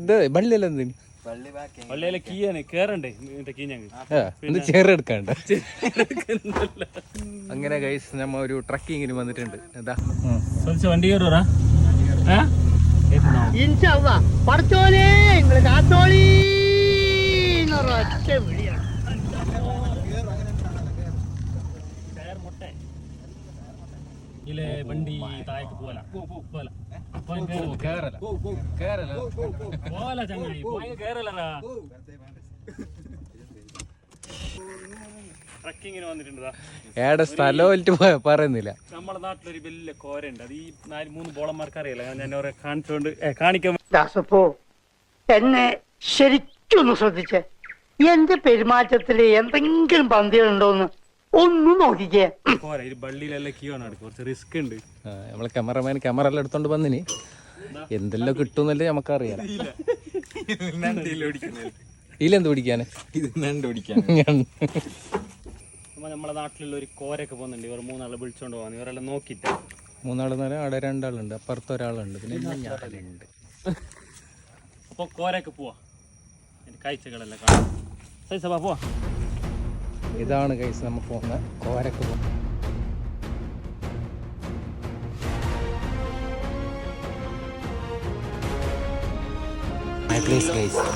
ഇത് വള്ളിയെല്ലാം എന്തിന് ചേറെടുക്കാണ്ട്. അങ്ങനെ ഗൈസ് നമ്മ ഒരു ട്രക്കിങ്ങിന് വന്നിട്ടുണ്ട്. എന്താ വണ്ടി കയറുവാ പഠിച്ചോലേ നിങ്ങള് കാത്തോളി ഒറ്റ വിളിയാണ്. വണ്ടി താഴേക്ക് പോല ചങ്ങായി കേറലറാ. ട്രക്കിങ്ങിന് വന്നിട്ടുണ്ടാ ഏടെ സ്ഥലം പറയുന്നില്ല. നമ്മളെ നാട്ടിലൊരു വലിയ കോരയുണ്ട്. അത് ഈ 4-3 ബോളന്മാർക്ക് അറിയില്ല. ഞാൻ അവരെ കാണിച്ചോണ്ട് കാണിക്കാൻ. ദാസപ്പോ എന്നെ ശരിക്കൊന്ന് ശ്രദ്ധിച്ചേ. എന്റെ പെരുമാറ്റത്തില് എന്തെങ്കിലും പന്തികളുണ്ടോന്ന് ഒന്നും നോക്കിക്കേ. കോര ഈ ബള്ളിയിലെല്ലാം കീവാണ്. കുറച്ച് റിസ്ക് ഉണ്ട്. നമ്മളെ ക്യാമറമാൻ ക്യാമറ എല്ലാം എടുത്തോണ്ട് വന്നിനി. എന്തെല്ലാം കിട്ടുന്നല്ലേ നമുക്കറിയാം. ഇതിലെന്ത് പിടിക്കാന്? നമ്മളെ നാട്ടിലുള്ള ഒരു കോരൊക്കെ പോകുന്നുണ്ട്. ഇവർ 3 ആളെ വിളിച്ചോണ്ട് പോകാൻ. ഇവരെല്ലാം നോക്കിട്ട് 3 ആളെന്ന് പറഞ്ഞാൽ അവിടെ 2 ആളുണ്ട്, അപ്പുറത്ത് ഒരാളുണ്ട്, പിന്നെ ഞാനുണ്ട്. അപ്പൊ കോരൊക്കെ പോവാ. കാഴ്ചകളെല്ലാം കാണാം. സൈസപ്പാ പോവാ. ഇതാണ് ഗൈസ് നമ്മൾ പോകുന്ന കോരക്ക് പോകും.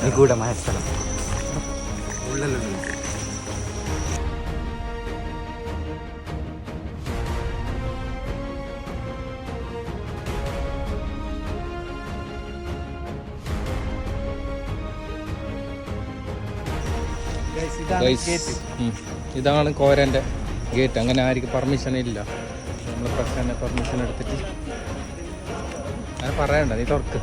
നിഗൂഢമായ സ്ഥലം. ഇതാണ് കോരൻ്റെ ഗേറ്റ്. അങ്ങനെ ആർക്കും പെർമിഷൻ ഇല്ല. നമ്മൾ പ്രശ്നം പെർമിഷൻ എടുത്തിട്ട് അങ്ങനെ പറയണ്ട. നീ തുറക്ക്.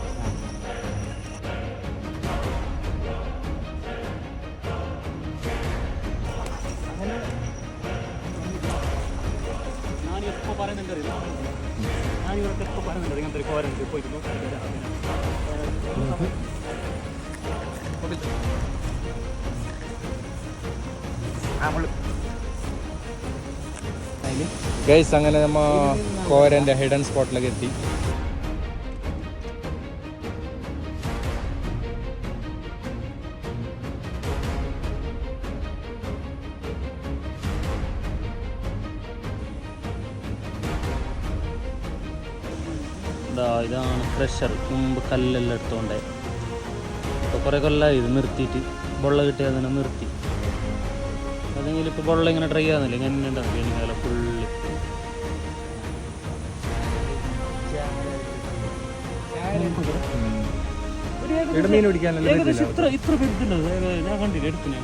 ഗൈസ് അങ്ങനെ നമ്മ കോരൻ്റെ ഹിഡൻ സ്പോട്ടിലേക്ക് എത്തി. ഇതാണ് പ്രഷർ. മുമ്പ് കല്ലെല്ലാം എടുത്തോണ്ടേ ഇപ്പോൾ കുറേ കൊല്ലമായി ഇത് നിർത്തിയിട്ട്. വെള്ളം കിട്ടിയാൽ തന്നെ നിർത്തി. അതെങ്കിൽ ഇപ്പോൾ വെള്ളം ഇങ്ങനെ ഡ്രൈ ആകുന്നില്ല. ഇങ്ങനെ ഉണ്ടാവില്ല ഫുള്ള്. ഏകദേശം ഇത്ര പെരുത്തുള്ളത് ഞാൻ കണ്ടില്ല. എടുത്തിന്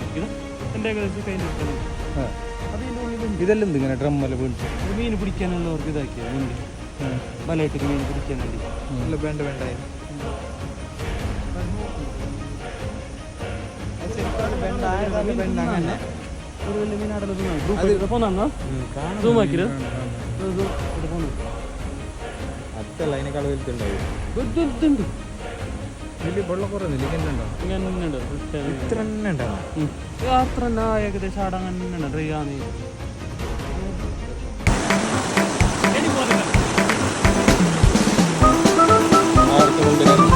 എൻ്റെ ഏകദേശം കയ്യിൽ ഇതെല്ലാം ഇങ്ങനെ ഡ്രമ്മല്ല വീണ് മീൻ പിടിക്കാനുള്ളവർക്ക് ഇതാക്കിയത് മുന്നിൽ വലയിട്ട് മീൻ പിടിക്കാൻ വേണ്ടി. വേണ്ട ഒരു വലിയ മീനാടല്ലോ പോന്നാ സൂമാക്കിയത് അതല്ല അതിനേക്കാൾ വലുതുണ്ടാവും. വലിയ വെള്ളം കുറയുന്നില്ല. അത്ര ഏകദേശം ആടെ അങ്ങനെ ഡ്രൈ ആണ്. ആർക്കും